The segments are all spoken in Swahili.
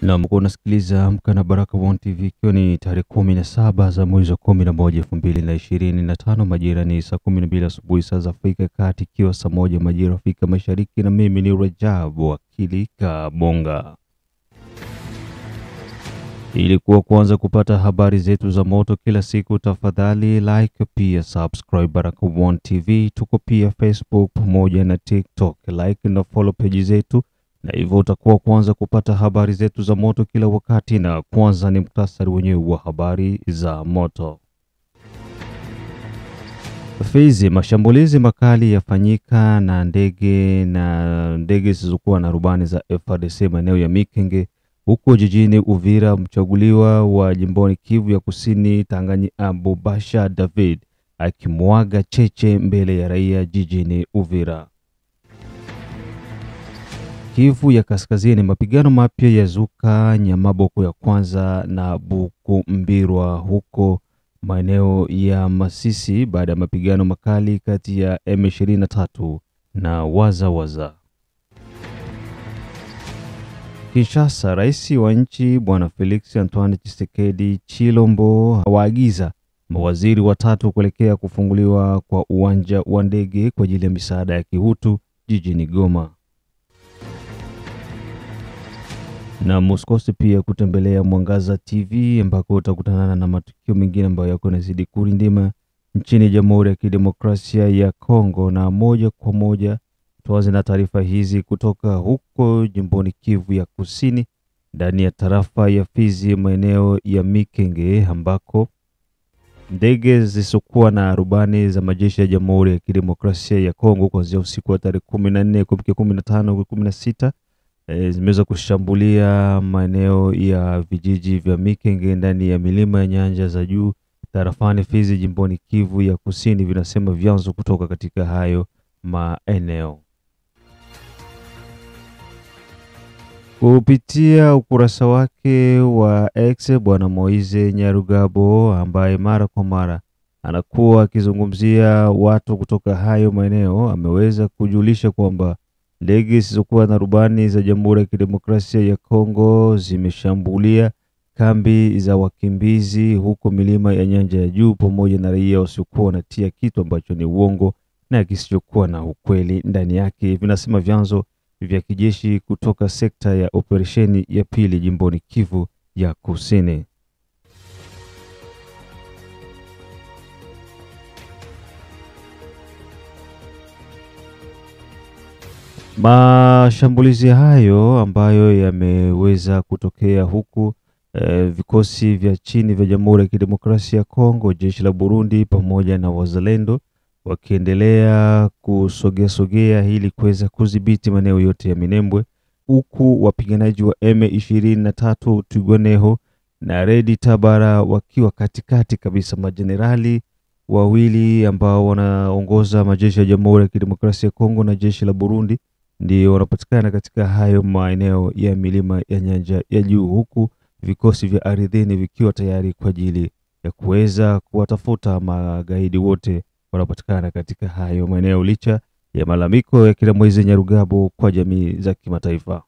Na mko unasikiliza Amka na Baraka One TV, ikiwa ni tarehe 17 za mwezi wa 11 2025, majira ni saa 12 asubuhi saa za Afrika ya Kati, ikiwa saa 1 majira ya Afrika Mashariki, na mimi ni Rajabu Akili Kabonga. Ili kuanza kupata habari zetu za moto kila siku, tafadhali like pia subscribe Baraka One TV. Tuko pia Facebook pamoja na TikTok, like na follow page zetu, na hivyo utakuwa kwanza kupata habari zetu za moto kila wakati. Na kwanza ni muktasari wenyewe wa habari za moto. Fizi, mashambulizi makali yafanyika na ndege zisizokuwa na rubani za FARDC maeneo ya Mikenge huko jijini Uvira. Mchaguliwa wa jimboni Kivu ya Kusini Tanganyika Bobasha David akimwaga cheche mbele ya raia jijini Uvira. Kivu ya Kaskazini, mapigano mapya yazuka Nyamaboko ya kwanza na Bukumbirwa huko maeneo ya Masisi baada ya mapigano makali kati ya M23 na Wazawaza. Kinshasa, rais wa nchi Bwana Felix Antoine Tshisekedi Chilombo waagiza mawaziri watatu kuelekea kufunguliwa kwa uwanja wa ndege kwa ajili ya misaada ya kihutu jijini Goma. Na msikose pia kutembelea Mwangaza TV ambako utakutana na matukio mengine ambayo yako yanazidi kurindima nchini Jamhuri ya Kidemokrasia ya Kongo. Na moja kwa moja tuanze na taarifa hizi kutoka huko jimboni Kivu ya Kusini, ndani ya tarafa ya Fizi maeneo ya Mikenge, ambako ndege zisizokuwa na rubani za majeshi ya Jamhuri ya Kidemokrasia ya Kongo kuanzia usiku wa tarehe 14 kufikia 15 16 zimeweza kushambulia maeneo ya vijiji vya Mikenge ndani ya milima ya nyanja za juu tarafani Fizi jimboni Kivu ya Kusini, vinasema vyanzo kutoka katika hayo maeneo. Kupitia ukurasa wake wa X, Bwana Moise Nyarugabo ambaye mara kwa mara anakuwa akizungumzia watu kutoka hayo maeneo, ameweza kujulisha kwamba ndege zisizokuwa na rubani za Jamhuri ya Kidemokrasia ya Kongo zimeshambulia kambi za wakimbizi huko milima ya nyanja ya juu pamoja na raia wasiokuwa wanatia kitu ambacho ni uongo na kisichokuwa na ukweli ndani yake, vinasema vyanzo vya kijeshi kutoka sekta ya operesheni ya pili jimboni Kivu ya Kusini. Mashambulizi hayo ambayo yameweza kutokea huku vikosi vya chini vya Jamhuri ya Kidemokrasia ya Kongo, jeshi la Burundi pamoja na wazalendo wakiendelea kusogea ili kuweza kudhibiti maeneo yote ya Minembwe, huku wapiganaji wa M23 Twirwaneho na Redi Tabara wakiwa katikati kabisa. Majenerali wawili ambao wanaongoza majeshi ya Jamhuri ya Kidemokrasia ya Kongo na jeshi la Burundi ndio wanapatikana katika hayo maeneo ya milima ya nyanja ya juu, huku vikosi vya ardhini vikiwa tayari kwa ajili ya kuweza kuwatafuta magaidi wote wanapatikana katika hayo maeneo, licha ya malalamiko ya kila Moise Nyarugabo kwa jamii za kimataifa.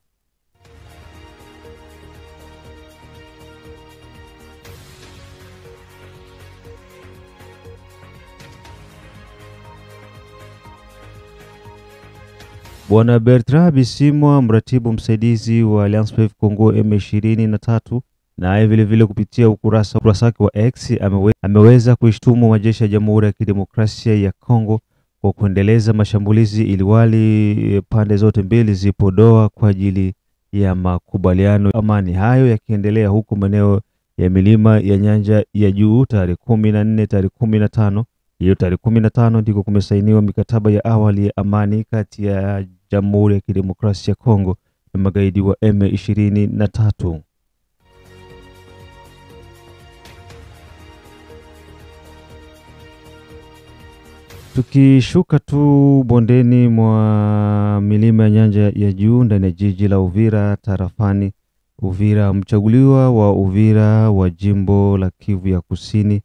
Bwana Bertrand Bisimwa, mratibu msaidizi wa Alliance Fleuve Congo M23, na vile kupitia ukurasa wake wa X ameweza kuishtumu majeshi ya Jamhuri ya Kidemokrasia ya Kongo kwa kuendeleza mashambulizi iliwali pande zote mbili zipodoa kwa ajili ya makubaliano amani. Hayo yakiendelea huko maeneo ya milima ya nyanja ya juu tarehe 14 tarehe 15. Hiyo tarehe 15 ndiko kumesainiwa mikataba ya awali ya amani kati ya Jamhuri ya Kidemokrasia ya Kongo na magaidi wa M23. Tukishuka tu bondeni mwa milima ya nyanja ya juu ndani ya jiji la Uvira tarafani Uvira, mchaguliwa wa Uvira wa jimbo la Kivu ya Kusini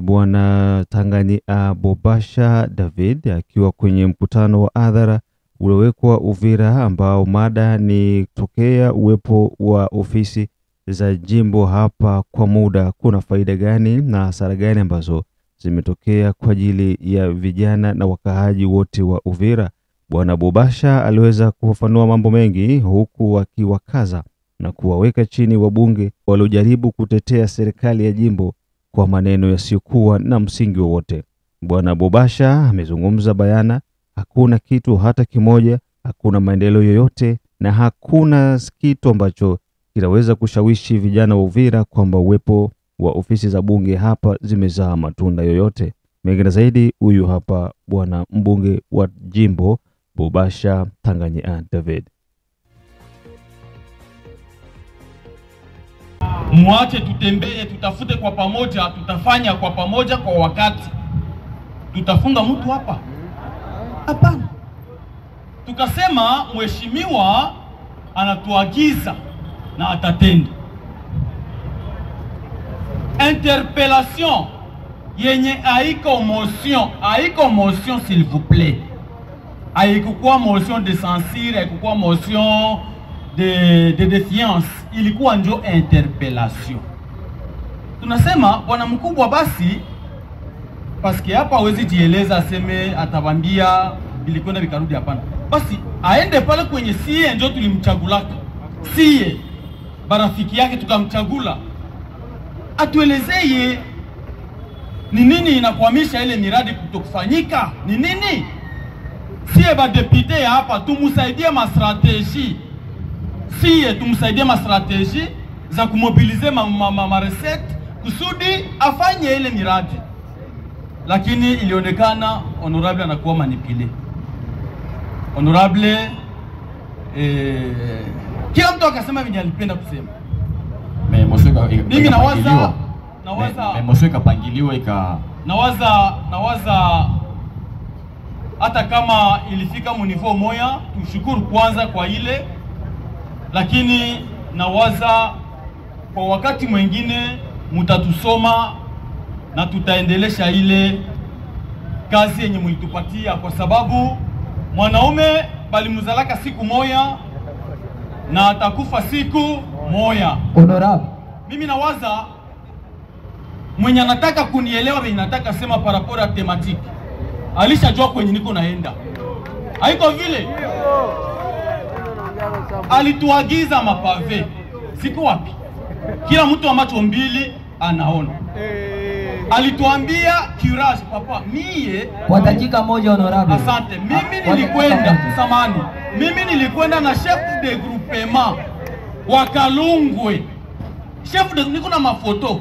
Bwana Tanganyika Bobasha David akiwa kwenye mkutano wa hadhara uliowekwa Uvira, ambao mada ni tokea uwepo wa ofisi za jimbo hapa kwa muda kuna faida gani na hasara gani ambazo zimetokea kwa ajili ya vijana na wakaaji wote wa Uvira. Bwana Bobasha aliweza kufafanua mambo mengi, huku akiwakaza na kuwaweka chini wabunge waliojaribu kutetea serikali ya jimbo kwa maneno yasiyokuwa na msingi wowote. Bwana Bobasha amezungumza bayana, hakuna kitu hata kimoja, hakuna maendeleo yoyote na hakuna kitu ambacho kinaweza kushawishi vijana wa Uvira kwamba uwepo wa ofisi za bunge hapa zimezaa matunda yoyote. Mengine zaidi, huyu hapa bwana mbunge wa jimbo Bobasha Tanganyika David. Muache tutembee, tutafute kwa pamoja, tutafanya kwa pamoja kwa wakati. Tutafunga mtu hapa? Hapana. Tukasema mheshimiwa anatuagiza na atatenda. Interpellation yenye haiko motion s'il vous plaît. Haikuwa motion de censure, haikuwa motion de défiance, ilikuwa njo interpellation. Tunasema bwana mkubwa basi, paske hapa hawezi jieleza aseme atabambia bilikwenda bikarudi, hapana. Basi aende pale kwenye sie njo tulimchagulaka. Sie barafiki yake tukamchagula. Atuelezeye ni nini inakwamisha ile miradi kutokufanyika? Ni nini? Sie ba depute hapa tumusaidie ma strategie. Sie tumusaidie ma strategie za kumobilize ma recette kusudi afanye ile miradi. Lakini ilionekana honorable anakuwa manipule. Honorable kila mtu akasema vile alipenda kusema. Mimi nawaza hata kama ilifika munivou moya, tushukuru kwanza kwa ile, lakini nawaza kwa wakati mwingine mutatusoma na tutaendelesha ile kazi yenye mulitupatia, kwa sababu mwanaume balimuzalaka siku moya na atakufa siku moya. Honorable, mimi nawaza mwenye anataka kunielewa mimi nataka sema parapora tematiki alishajua kwenye niko naenda. Haiko vile alituagiza mapave, siku wapi? Kila mtu wa macho mbili anaona. Alituambia curage papa, mie kwa dakika moja honorable. Asante. Mimi nilikwenda na chef de groupement wa Kalungwe. Chef de, niko na mafoto.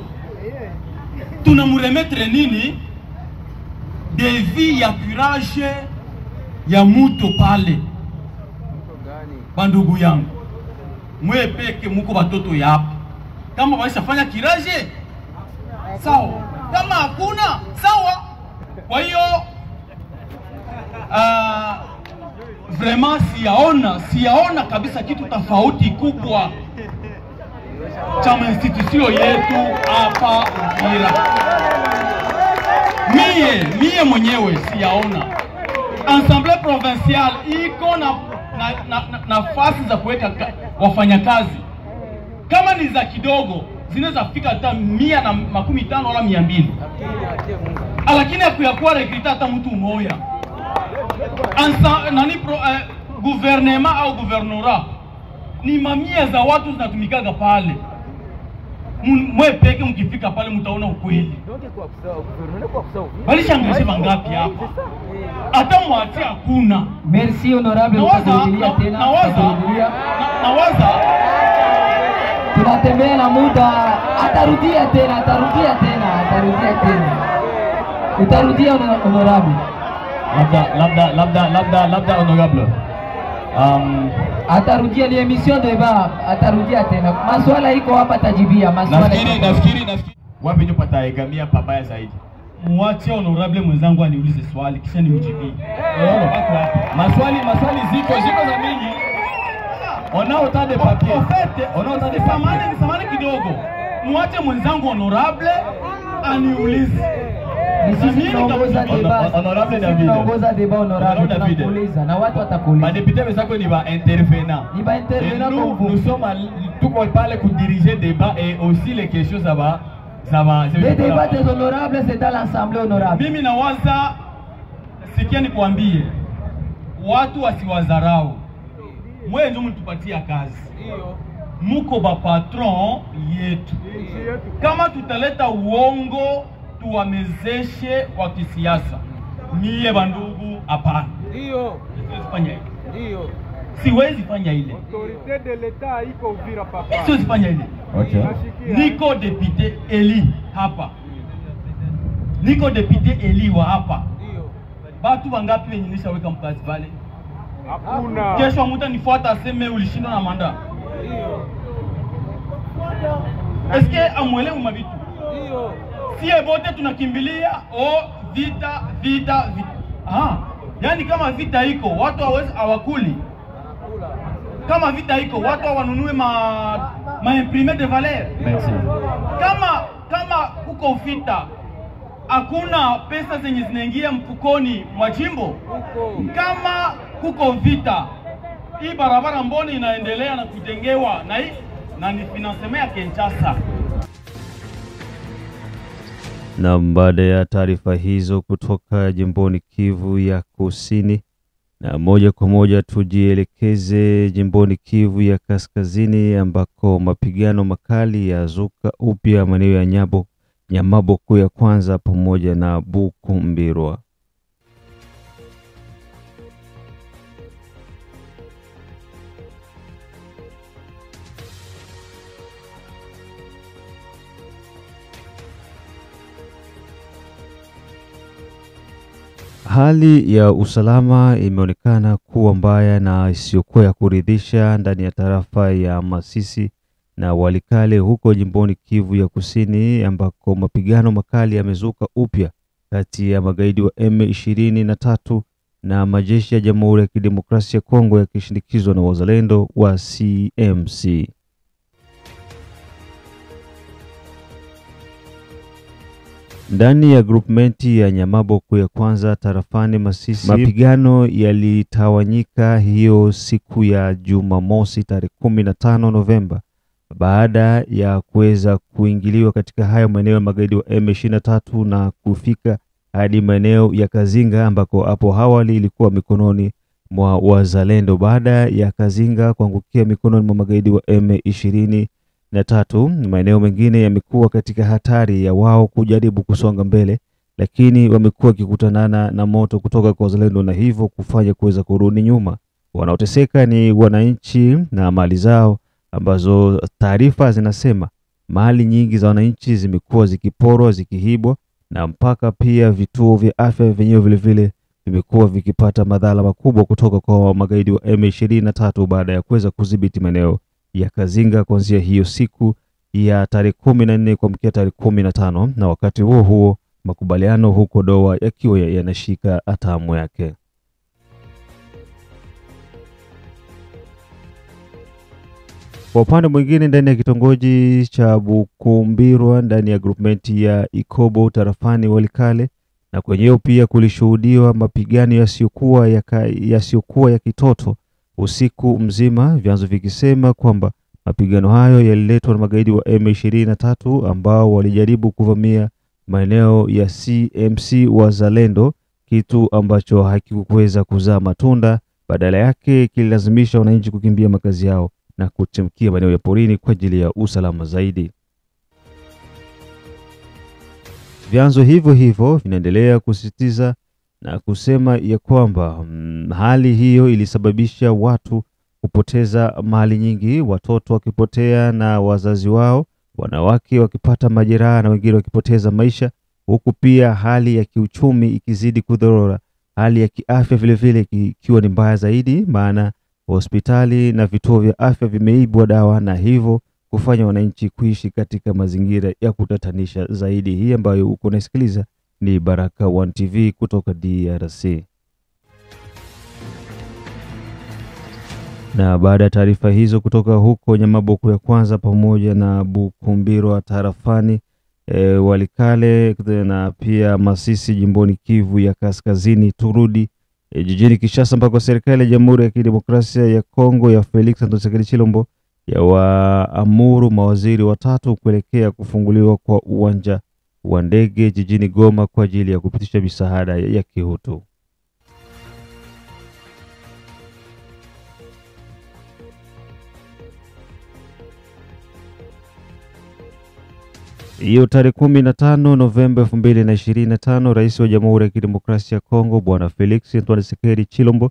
Tunamuremetre nini? Devi ya curage ya muto pale. Bandugu yangu, mwe peke muko batoto ya hapa. Kama walishafanya curage, sawa. Kama hakuna, sawa. Kwa hiyo vraiment siyaona kabisa kitu tofauti kubwa cha institution yetu hapa Uvira. Mie mwenyewe siyaona. Assemblée provinciale iko na nafasi za kuweka wafanyakazi. Kama ni za kidogo zinaweza fika hata 150 wala 200. Lakini hakuyakuwa rekrita hata mtu mmoja. Gouvernement au gouvernorat ni mamia za watu zinatumikaga pale. Mwe peke mkifika pale mtaona ukweli. Bali shangazi mangapi hapa? Hata mwatia hakuna. Merci honorable. Nawaza tunatembea na muda, atarudia tena. Utarudia honorable. Labda honorable. Atarudia ni emission débat, atarudia tena. Maswala iko hapa tajibia, maswala. Nafikiri wapi ndio pataegamia pabaya zaidi. Muache honorable mwenzangu aniulize swali kisha nimjibie. Maswali ziko za mingi. Onao de papier. Samani, samani kidogo. Muache mwenzangu honorable aniulize. Ni sisi tunaongoza deba. Honorable David. Tunaongoza deba honorable. David. Tunakuuliza na watu watakuuliza. Badepite wenzako ni ba intervenant. Ni ba intervenant comme vous. Nous sommes tout pour parler pour diriger débat et aussi les questions ça va. Les débats des honorables c'est dans l'assemblée honorable. Mimi nawaza sikia nikwambie. Watu wasiwadharau. Mwe ndio mtupatia kazi. Muko ba patron yetu. Kama tutaleta uongo tuwamezeshe wa kisiasa. Mie bandugu hapana. Ndio. Siwezi fanya ile. Autorité de l'État iko Uvira papa. Siwezi fanya ile. Okay. Niko député Eli hapa. Niko député Eli wa hapa. Batu wangapi wenye nishaweka mkazi pale? Hakuna. Kesho mtu nifuata aseme ulishindwa na manda. Eske amwelewe mabitu? Ndio. Sie bote tunakimbilia vita. Yani kama vita iko watu hawakuli. Kama vita iko watu hawanunue ma imprimer de valeur. Merci. Kama huko vita hakuna pesa zenye zinaingia mfukoni mwa jimbo. Kama huko vita hii barabara mboni inaendelea na kujengewa na ni financement ya Kinshasa. Na baada ya taarifa hizo kutoka jimboni Kivu ya Kusini, na moja kwa moja tujielekeze jimboni Kivu ya Kaskazini ambako mapigano makali yazuka upya maeneo ya Nyamaboko ya kwanza pamoja na Bukumbirwa. Hali ya usalama imeonekana kuwa mbaya na isiyokuwa ya kuridhisha ndani ya tarafa ya Masisi na Walikale huko jimboni Kivu ya Kusini ambako mapigano makali yamezuka upya kati ya magaidi wa M23 na majeshi ya Jamhuri ya Kidemokrasia ya Kongo yakishindikizwa na wazalendo wa CMC. Ndani ya groupmenti ya Nyamaboko ya kwanza tarafani Masisi, mapigano yalitawanyika hiyo siku ya Jumamosi tarehe 15 Novemba baada ya kuweza kuingiliwa katika hayo maeneo ya magaidi wa M23 na kufika hadi maeneo ya Kazinga ambako hapo awali ilikuwa mikononi mwa wazalendo. Baada ya Kazinga kuangukia mikononi mwa magaidi wa M23, maeneo mengine yamekuwa katika hatari ya wao kujaribu kusonga mbele, lakini wamekuwa kikutanana na moto kutoka kwa wazalendo na hivyo kufanya kuweza kurudi nyuma. Wanaoteseka ni wananchi na mali zao ambazo taarifa zinasema mali nyingi za wananchi zimekuwa zikiporwa, zikihibwa na mpaka pia vituo vya afya vyenyewe vile vile vimekuwa vikipata madhara makubwa kutoka kwa magaidi wa M23 baada ya kuweza kudhibiti maeneo ya Kazinga kuanzia hiyo siku ya tarehe 14 kuamkia tarehe 15, na wakati huo makubaliano huko Doha yakiwa yanashika hatamu yake. Kwa upande mwingine, ndani ya kitongoji cha Bukumbirwa ndani ya groupmenti ya Ikobo tarafani Walikale, na kwenyewe pia kulishuhudiwa mapigano yasiyokuwa ya kitoto usiku mzima, vyanzo vikisema kwamba mapigano hayo yaliletwa na magaidi wa M23 ambao walijaribu kuvamia maeneo ya CMC wazalendo, kitu ambacho hakikuweza kuzaa matunda, badala yake kililazimisha wananchi kukimbia makazi yao na kutimkia maeneo ya porini kwa ajili ya usalama zaidi. Vyanzo hivyo vinaendelea kusisitiza na kusema ya kwamba hali hiyo ilisababisha watu kupoteza mali nyingi, watoto wakipotea na wazazi wao, wanawake wakipata majeraha na wengine wakipoteza maisha, huku pia hali ya kiuchumi ikizidi kudorora, hali ya kiafya vile vile ikiwa ni mbaya zaidi, maana hospitali na vituo vya afya vimeibwa dawa na hivyo kufanya wananchi kuishi katika mazingira ya kutatanisha zaidi. Hii ambayo uko unasikiliza ni Baraka One TV kutoka DRC. Na baada ya taarifa hizo kutoka huko Nyamaboko ya kwanza pamoja na Bukumbirwa tarafani Walikale na pia Masisi jimboni Kivu ya Kaskazini. Turudi jijini Kinshasa ambako serikali ya Jamhuri ya Kidemokrasia ya Kongo ya Felix Antoine Tshisekedi Tshilombo ya waamuru mawaziri watatu kuelekea kufunguliwa kwa uwanja wa ndege jijini Goma kwa ajili ya kupitisha misaada ya kiutu. Hiyo tarehe 15 Novemba 2025, Rais wa Jamhuri ya Kidemokrasia ya Kongo Bwana Felix Antoine Tshisekedi Tshilombo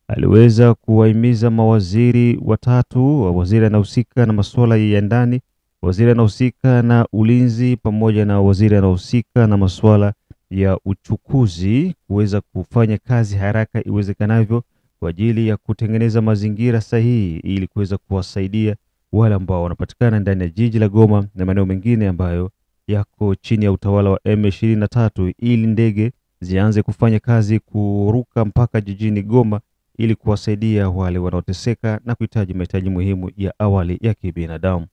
aliweza kuwahimiza mawaziri watatu, waziri anahusika na masuala ya ndani, waziri anahusika na ulinzi pamoja na waziri anahusika na masuala ya uchukuzi kuweza kufanya kazi haraka iwezekanavyo kwa ajili ya kutengeneza mazingira sahihi ili kuweza kuwasaidia wale ambao wanapatikana ndani ya jiji la Goma na maeneo mengine ambayo yako chini ya utawala wa M23 ili ndege zianze kufanya kazi kuruka mpaka jijini Goma ili kuwasaidia wale wanaoteseka na kuhitaji mahitaji muhimu ya awali ya kibinadamu.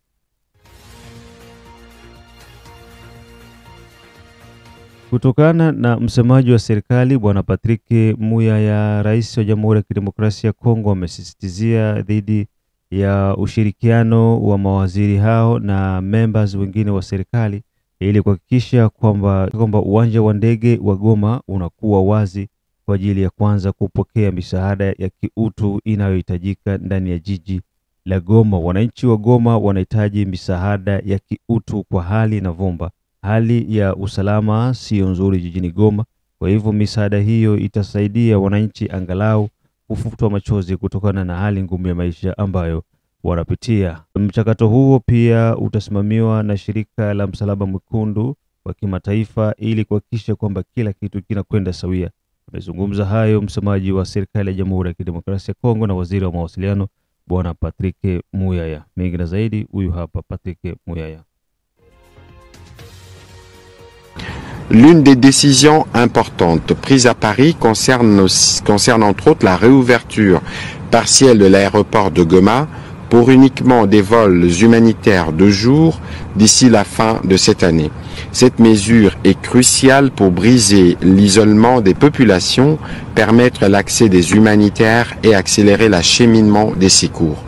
Kutokana na msemaji wa serikali Bwana Patrick Muyaya, Rais wa Jamhuri ya Kidemokrasia ya Kongo amesisitizia dhidi ya ushirikiano wa mawaziri hao na members wengine wa serikali ili kuhakikisha kwamba uwanja wa ndege wa Goma unakuwa wazi kwa ajili ya kwanza kupokea misaada ya kiutu inayohitajika ndani ya jiji la Goma. Wananchi wa Goma wanahitaji misaada ya kiutu kwa hali na vumba. Hali ya usalama sio nzuri jijini Goma, kwa hivyo misaada hiyo itasaidia wananchi angalau kufutwa machozi kutokana na hali ngumu ya maisha ambayo wanapitia. Mchakato huo pia utasimamiwa na shirika la Msalaba Mwekundu wa kimataifa ili kuhakikisha kwamba kila kitu kinakwenda sawia. Amezungumza hayo msemaji wa serikali ya Jamhuri ya Kidemokrasia ya Kongo na waziri wa mawasiliano Bwana Patrick Muyaya. Mengi na zaidi, huyu hapa Patrick Muyaya. L'une des décisions importantes prises à Paris concerne entre autres la réouverture partielle de l'aéroport de Goma pour uniquement des vols humanitaires de jour d'ici la fin de cette année. Cette mesure est cruciale pour briser l'isolement des populations, permettre l'accès des humanitaires et accélérer l'acheminement des secours.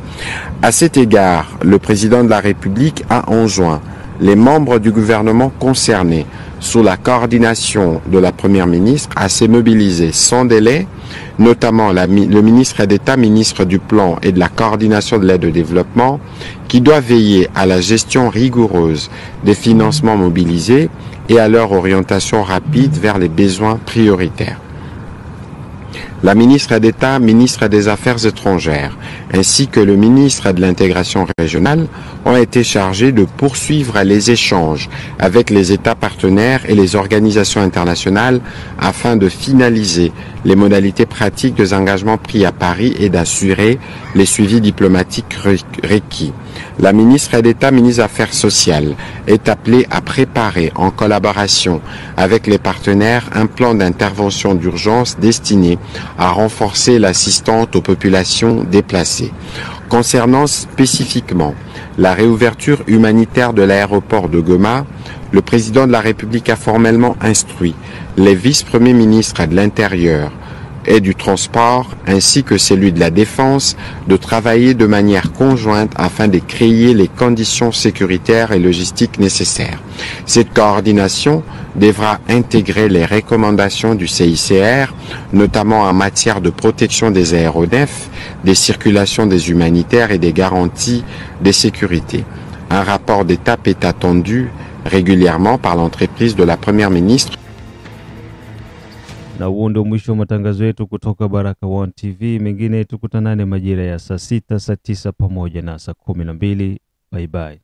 À cet égard, le président de la République a enjoint les membres du gouvernement concernés, sous la coordination de la Première ministre, à se mobiliser sans délai, notamment le ministre d'État, ministre du Plan et de la coordination de l'aide au développement, qui doit veiller à la gestion rigoureuse des financements mobilisés et à leur orientation rapide vers les besoins prioritaires. La ministre d'État, ministre des Affaires étrangères, ainsi que le ministre de l'Intégration régionale ont été chargés de poursuivre les échanges avec les États partenaires et les organisations internationales afin de finaliser les modalités pratiques des engagements pris à Paris et d'assurer les suivis diplomatiques requis. La ministre d'État, ministre des Affaires sociales, est appelée à préparer en collaboration avec les partenaires un plan d'intervention d'urgence destiné à renforcer l'assistance aux populations déplacées. Concernant spécifiquement la réouverture humanitaire de l'aéroport de Goma, le président de la République a formellement instruit les vice-premiers ministres de l'Intérieur et du Transport ainsi que celui de la Défense de travailler de manière conjointe afin de créer les conditions sécuritaires et logistiques nécessaires. Cette coordination devra intégrer les recommandations du CICR, notamment en matière de protection des aéronefs, des circulations des humanitaires et des garanties de sécurité. Un rapport d'étape est attendu régulièrement par l'entreprise de la Première ministre. Na huo ndio mwisho wa matangazo yetu kutoka Baraka One TV. Mengine tukutanane majira ya saa 6, saa 9 pamoja na saa 12. Bye bye.